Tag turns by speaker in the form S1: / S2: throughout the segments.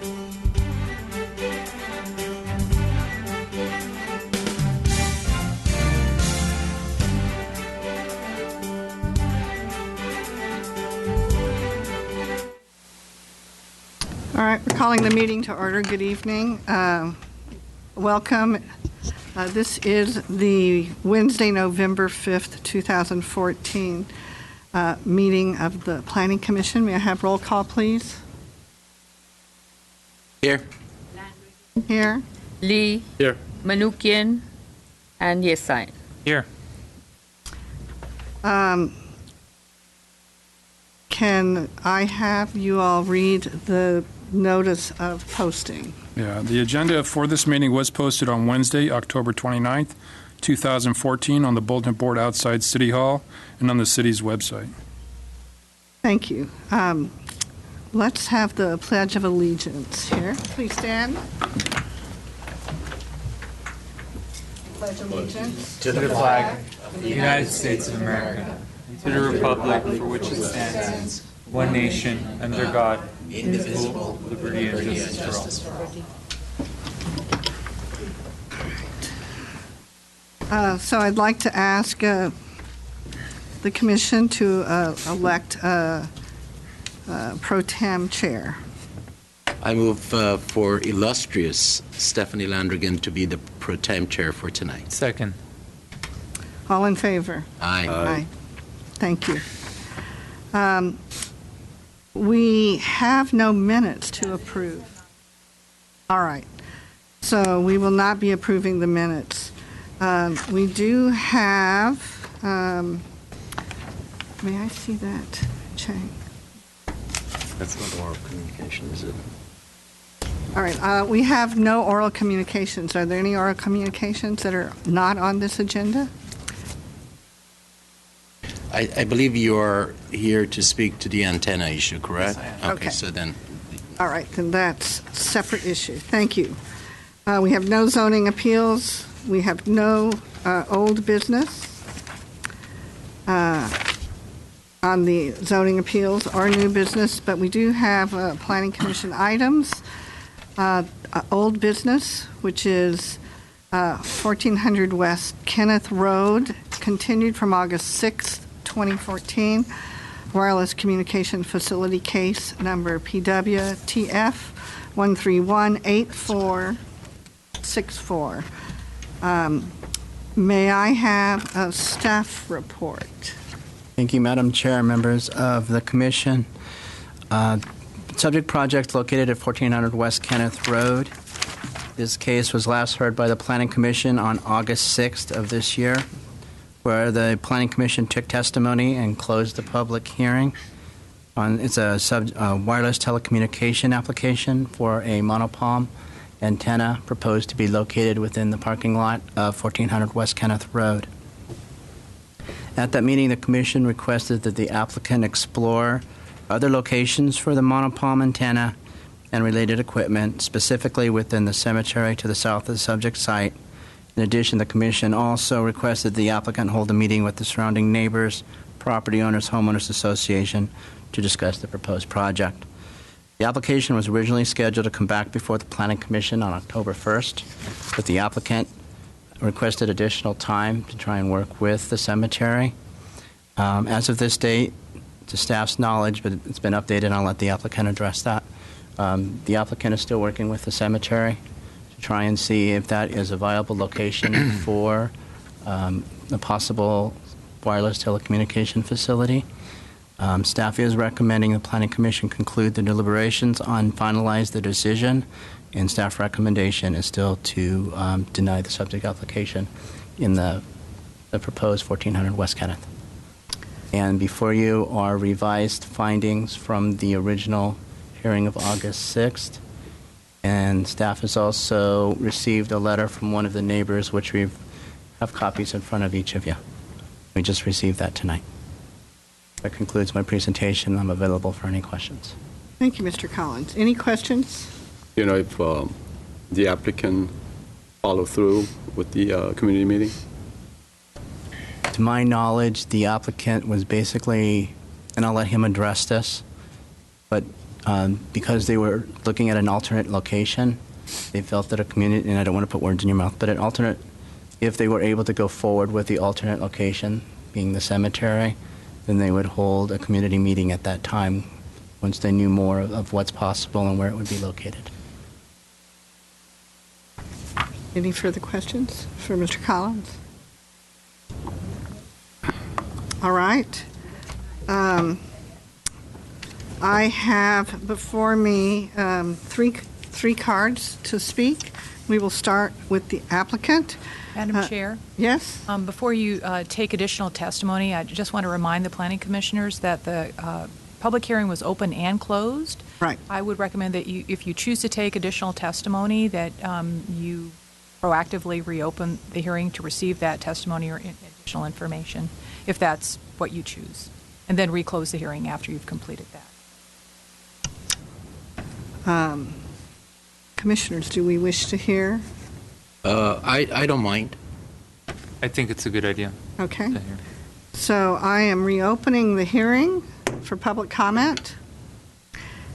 S1: All right, we're calling the meeting to order. Good evening. Welcome. This is the Wednesday, November 5th, 2014 meeting of the Planning Commission. May I have roll call, please?
S2: Here.
S1: Here.
S3: Lee.
S2: Here.
S3: Manukian. And Yesai.
S2: Here.
S1: Can I have you all read the notice of posting?
S4: Yeah, the agenda for this meeting was posted on Wednesday, October 29th, 2014 on the bulletin board outside City Hall and on the city's website.
S1: Thank you. Let's have the Pledge of Allegiance here. Please stand. Pledge allegiance
S2: To the flag of the United States of America, and to the republic for which it stands, one nation, under God, indivisible, liberty and justice for all.
S1: So I'd like to ask the Commission to elect pro tem chair.
S5: I move for illustrious Stephanie Landrigan to be the pro tem chair for tonight.
S2: Second.
S1: All in favor?
S5: Aye.
S1: Aye. Thank you. We have no minutes to approve. All right. So we will not be approving the minutes. We do have, may I see that, Chang?
S5: That's not oral communication, is it?
S1: All right. We have no oral communications. Are there any oral communications that are not on this agenda?
S5: I believe you're here to speak to the antenna issue, correct?
S2: Yes,
S1: Okay.
S5: Okay, so then,
S1: All right, then that's a separate issue. Thank you. We have no zoning appeals. We have no old business on the zoning appeals or new business, but we do have Planning Commission items. Old business, which is 1400 West Kenneth Road, continued from August 6th, 2014. Wireless communication facility case number PWTF 1318464. May I have a staff report?
S6: Thank you, Madam Chair, members of the Commission. Subject project located at 1400 West Kenneth Road. This case was last heard by the Planning Commission on August 6th of this year, where the Planning Commission took testimony and closed the public hearing. It's a wireless telecommunication application for a monopalm antenna proposed to be located within the parking lot of 1400 West Kenneth Road. At that meeting, the Commission requested that the applicant explore other locations for the monopalm antenna and related equipment, specifically within the cemetery to the south of the subject site. In addition, the Commission also requested the applicant hold a meeting with the surrounding neighbors, property owners, homeowners association to discuss the proposed project. The application was originally scheduled to come back before the Planning Commission on October 1st, but the applicant requested additional time to try and work with the cemetery. As of this date, to staff's knowledge, but it's been updated, and I'll let the applicant address that. The applicant is still working with the cemetery to try and see if that is a viable location for a possible wireless telecommunication facility. Staff is recommending the Planning Commission conclude the deliberations on finalize the decision, and staff recommendation is still to deny the subject application in the proposed 1400 West Kenneth. And before you are revised findings from the original hearing of August 6th. And staff has also received a letter from one of the neighbors, which we have copies in front of each of you. We just received that tonight. That concludes my presentation. I'm available for any questions.
S1: Thank you, Mr. Collins. Any questions?
S7: You know, if the applicant follow through with the community meeting?
S6: To my knowledge, the applicant was basically, and I'll let him address this, but because they were looking at an alternate location, they felt that a community, and I don't want to put words in your mouth, but an alternate, if they were able to go forward with the alternate location, being the cemetery, then they would hold a community meeting at that time once they knew more of what's possible and where it would be located.
S1: Any further questions for Mr. Collins? All right. I have before me three cards to speak. We will start with the applicant.
S8: Madam Chair,
S1: Yes?
S8: before you take additional testimony, I just want to remind the planning commissioners that the public hearing was open and closed.
S1: Right.
S8: I would recommend that you, if you choose to take additional testimony, that you proactively reopen the hearing to receive that testimony or additional information, if that's what you choose, and then reclose the hearing after you've completed that.
S1: Commissioners, do we wish to hear?
S5: I don't mind.
S2: I think it's a good idea.
S1: Okay.
S2: to hear.
S1: So I am reopening the hearing for public comment,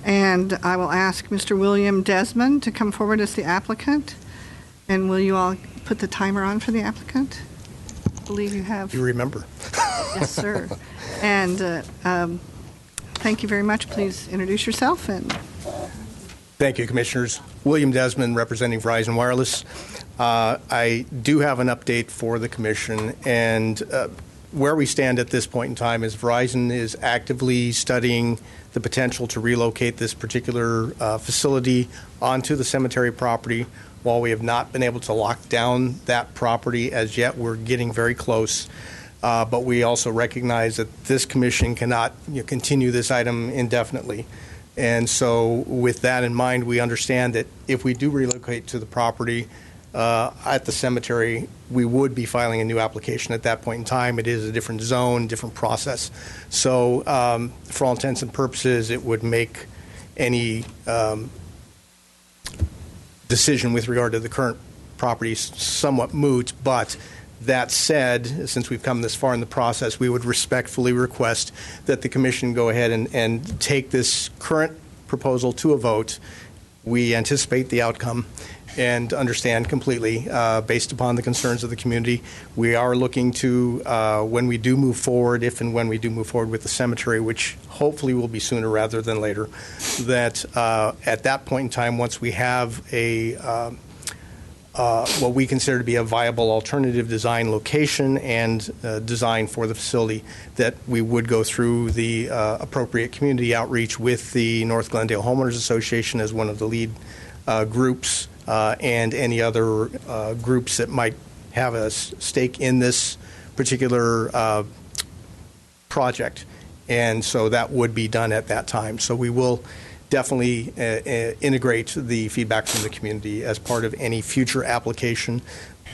S1: and I will ask Mr. William Desmond to come forward as the applicant. And will you all put the timer on for the applicant? I believe you have.
S9: You remember.
S1: Yes, sir. And thank you very much. Please introduce yourself. And
S9: Thank you, Commissioners. William Desmond, representing Verizon Wireless. I do have an update for the Commission, and where we stand at this point in time is Verizon is actively studying the potential to relocate this particular facility onto the cemetery property. While we have not been able to lock down that property as yet, we're getting very close. But we also recognize that this Commission cannot continue this item indefinitely. And so with that in mind, we understand that if we do relocate to the property at the cemetery, we would be filing a new application at that point in time. It is a different zone, different process. So for all intents and purposes, it would make any decision with regard to the current property somewhat moot. But that said, since we've come this far in the process, we would respectfully request that the Commission go ahead and take this current proposal to a vote. We anticipate the outcome and understand completely, based upon the concerns of the community. We are looking to, when we do move forward, if and when we do move forward with the cemetery, which hopefully will be sooner rather than later, that at that point in time, once we have a what we consider to be a viable alternative design location and design for the facility, that we would go through the appropriate community outreach with the North Glendale Homeowners Association as one of the lead groups, and any other groups that might have a stake in this particular project. And so that would be done at that time. So we will definitely integrate the feedback from the community as part of any future application.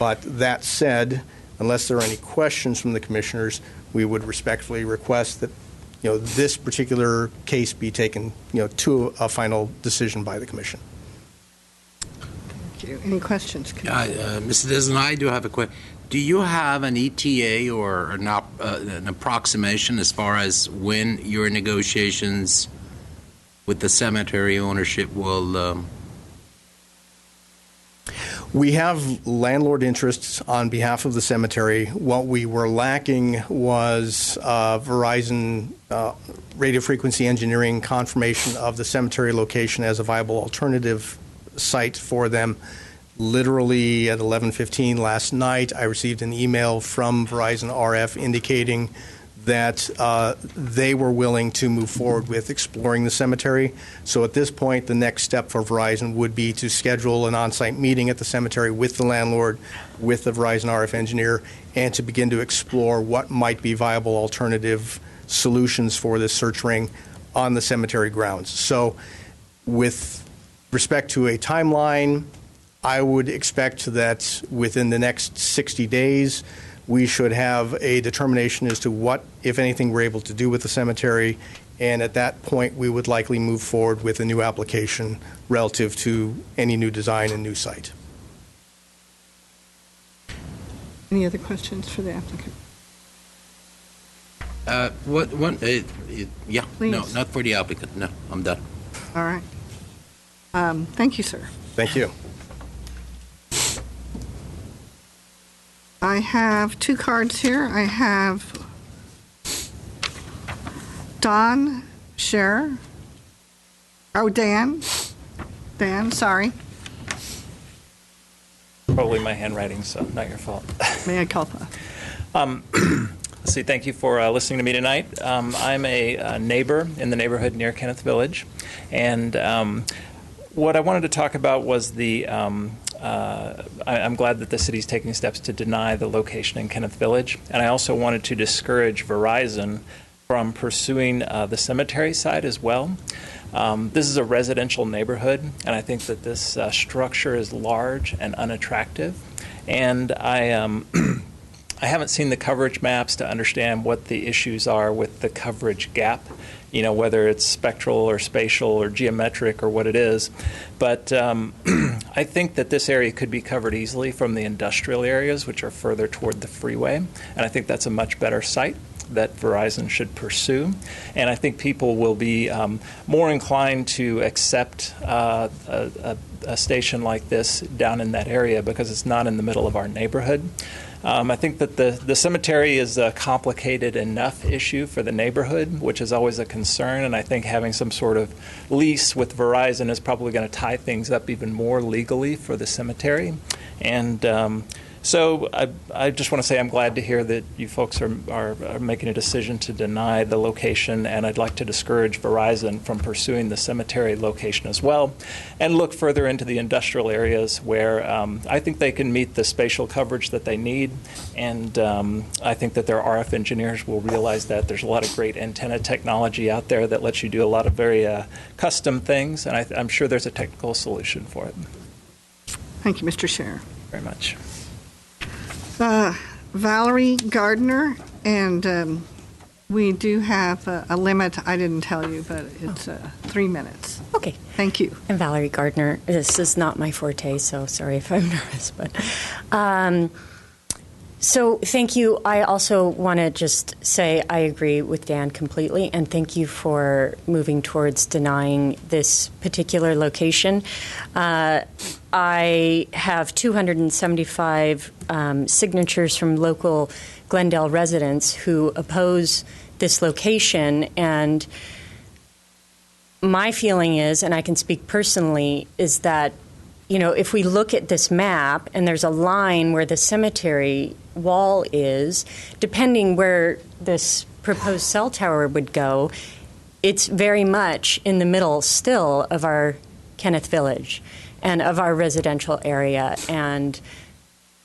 S9: But that said, unless there are any questions from the commissioners, we would respectfully request that this particular case be taken to a final decision by the commission.
S1: thank you. Any questions?
S5: Mr. Desmond, I do have a question. Do you have an ETA or an approximation as far as when your negotiations with the cemetery ownership will?
S9: We have landlord interests on behalf of the cemetery. What we were lacking was Verizon radio frequency engineering confirmation of the cemetery location as a viable alternative site for them. Literally at 11:15 last night, I received an email from Verizon RF indicating that they were willing to move forward with exploring the cemetery. So at this point, the next step for Verizon would be to schedule an on-site meeting at the cemetery with the landlord, with the Verizon RF engineer, and to begin to explore what might be viable alternative solutions for this search ring on the cemetery grounds. So with respect to a timeline, I would expect that within the next 60 days, we should have a determination as to what, if anything, we're able to do with the cemetery. And at that point, we would likely move forward with a new application relative to any new design and new site.
S1: Any other questions for the applicant?
S5: Yeah,
S1: Please.
S5: no, not for the applicant. No, I'm done.
S1: All right. Thank you, sir.
S9: Thank you.
S1: I have two cards here. I have Don Scherer. Oh, Dan. Dan, sorry.
S10: Probably my handwriting, so not your fault.
S1: Mea culpa.
S10: Let's see, thank you for listening to me tonight. I'm a neighbor in the neighborhood near Kenneth Village, and what I wanted to talk about was I'm glad that the city's taking steps to deny the location in Kenneth Village, and I also wanted to discourage Verizon from pursuing the cemetery side as well. This is a residential neighborhood, and I think that this structure is large and unattractive. And I haven't seen the coverage maps to understand what the issues are with the coverage gap, whether it's spectral or spatial or geometric or what it is. But I think that this area could be covered easily from the industrial areas, which are further toward the freeway. And I think that's a much better site that Verizon should pursue. And I think people will be more inclined to accept a station like this down in that area because it's not in the middle of our neighborhood. I think that the cemetery is a complicated enough issue for the neighborhood, which is always a concern, and I think having some sort of lease with Verizon is probably going to tie things up even more legally for the cemetery. And so I just want to say I'm glad to hear that you folks are making a decision to deny the location, and I'd like to discourage Verizon from pursuing the cemetery location as well, and look further into the industrial areas where I think they can meet the spatial coverage that they need, and I think that their RF engineers will realize that there's a lot of great antenna technology out there that lets you do a lot of very custom things, and I'm sure there's a technical solution for it.
S1: Thank you, Mr. Scherer.
S10: Very much.
S1: Valerie Gardner, and we do have a limit. I didn't tell you, but it's 3 minutes.
S11: Okay.
S1: Thank you.
S11: I'm Valerie Gardner. This is not my forte, so sorry if I'm nervous. But so thank you. I also want to just say I agree with Dan completely, and thank you for moving towards denying this particular location. I have 275 signatures from local Glendale residents who oppose this location, and my feeling is, and I can speak personally, is that if we look at this map and there's a line where the cemetery wall is, depending where this proposed cell tower would go, it's very much in the middle still of our Kenneth Village and of our residential area and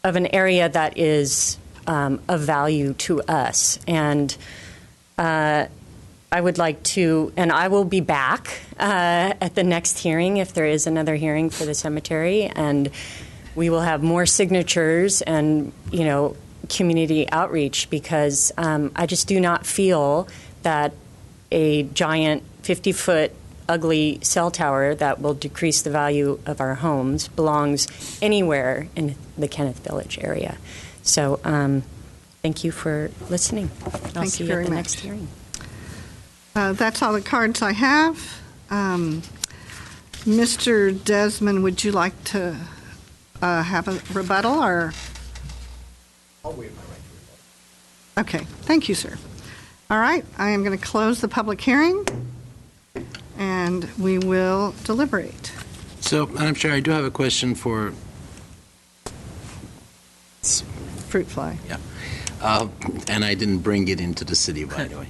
S11: of an area that is of value to us. And I would like to, and I will be back at the next hearing if there is another hearing for the cemetery, and we will have more signatures and, community outreach, because I just do not feel that a giant 50-foot ugly cell tower that will decrease the value of our homes belongs anywhere in the Kenneth Village area. So thank you for listening. I'll see you at the next hearing.
S1: That's all the cards I have. Mr. Desmond, would you like to have a rebuttal, or?
S9: I'll waive my right to rebuttal.
S1: Okay, thank you, sir. All right, I am going to close the public hearing, and we will deliberate.
S5: So, Madam Chair, I do have a question for
S1: Fruit fly.
S5: Yeah. And I didn't bring it into the city, by the way.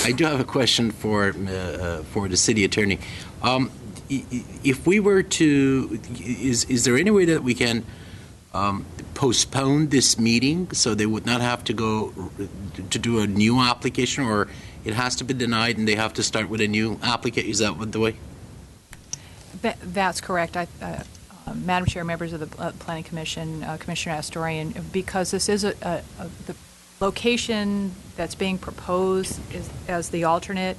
S5: I do have a question for the city attorney. If we were to, is there any way that we can postpone this meeting so they would not have to go to do a new application, or it has to be denied and they have to start with a new application? Is that what the way?
S8: That's correct. Madam Chair, members of the Planning Commission, Commissioner Astorian, because this is the location that's being proposed as the alternate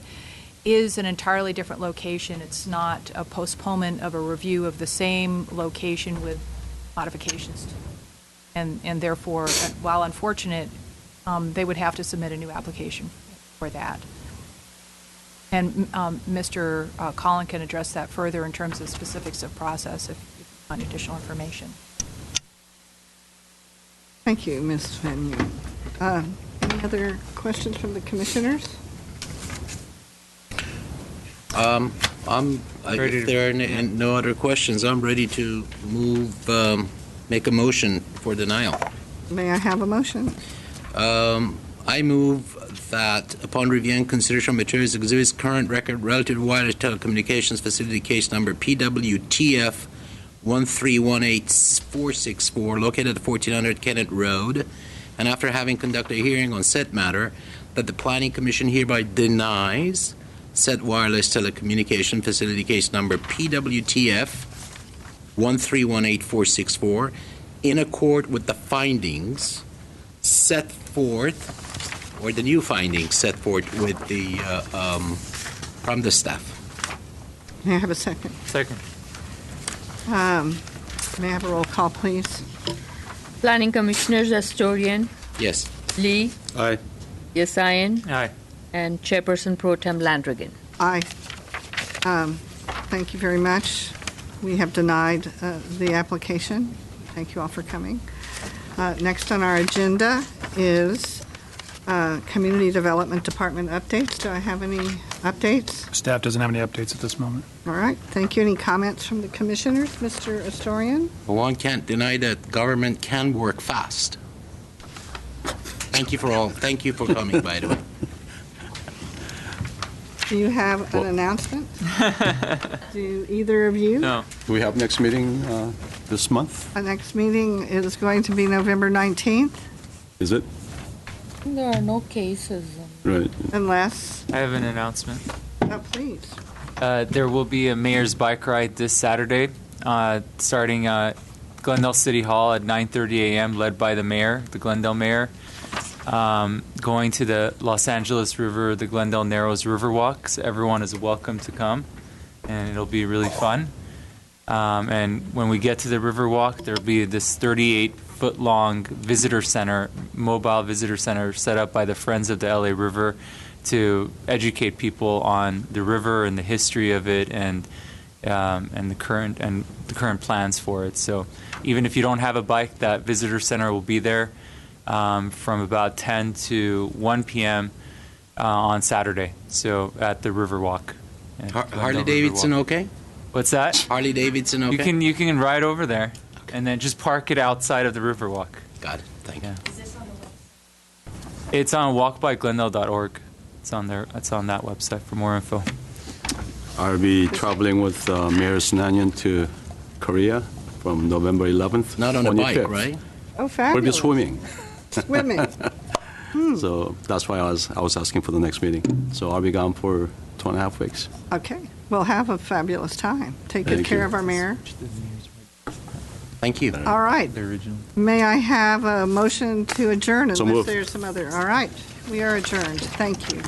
S8: is an entirely different location. It's not a postponement of a review of the same location with modifications. And therefore, while unfortunate, they would have to submit a new application for that. And Mr. Collin can address that further in terms of specifics of process if you want additional information.
S1: Thank you, Ms. Van Nguyen. Any other questions from the commissioners?
S5: If there are no other questions, I'm ready to make a motion for denial.
S1: May I have a motion?
S5: I move that upon review and consideration of materials exhibits current record relative to wireless telecommunications facility case number PWTF 1318464 located at 1400 Kennett Road, and after having conducted a hearing on said matter, that the Planning Commission hereby denies said wireless telecommunication facility case number PWTF 1318464 in accord with the findings set forth, or the new findings set forth with the from the staff.
S1: May I have a second?
S2: Second.
S1: May I have a roll call, please?
S3: Planning Commissioners Astorian,
S5: Yes.
S3: Lee,
S7: Aye.
S3: Yesayan,
S2: Aye.
S3: and Chairperson Pro Tem Landrigan.
S1: Aye. Thank you very much. We have denied the application. Thank you all for coming. Next on our agenda is Community Development Department updates. Do I have any updates?
S4: Staff doesn't have any updates at this moment.
S1: All right. Thank you. Any comments from the commissioners? Mr. Astorian?
S5: Well, one can't deny that government can work fast. Thank you for coming, by the way.
S1: Do you have an announcement? Do either of you?
S2: No.
S7: Do we have next meeting this month?
S1: Our next meeting is going to be November 19th,
S7: Is it?
S3: There are no cases.
S7: Right.
S1: unless,
S2: I have an announcement.
S1: please.
S2: There will be a mayor's bike ride this Saturday, starting at Glendale City Hall at 9:30 a.m., led by the mayor, the Glendale mayor, going to the Los Angeles River, the Glendale Narrows River Walk. So everyone is welcome to come, and it'll be really fun. And when we get to the river walk, there'll be this 38-foot-long visitor center, mobile visitor center set up by the Friends of the LA River to educate people on the river and the history of it and the current plans for it. So even if you don't have a bike, that visitor center will be there from about 10 to 1 p.m. On Saturday. So at the river walk.
S5: Harley Davidson, okay?
S2: What's that?
S5: Harley Davidson, okay?
S2: You can ride over there, and then just park it outside of the Riverwalk.
S5: Got it. Thank you.
S2: Is this on the website? It's on walkbyglendale.org. It's on there. It's on that website for more info.
S7: I'll be traveling with Mayor Sinanian to Korea from November 11th.
S5: Not on a
S7: 25th.
S5: bike, right?
S1: Oh, fabulous.
S7: We'll be swimming.
S1: Swimming.
S7: So that's why I was asking for the next meeting. So I'll be gone for 2.5 weeks.
S1: Okay. We'll have a fabulous time. Take good
S7: Thank
S1: care
S7: you.
S1: of our mayor.
S5: Thank you.
S1: All right.
S2: The original.
S1: May I have a motion to adjourn
S7: So
S1: unless
S7: moved.
S1: there's some other? All right. We are adjourned. Thank you.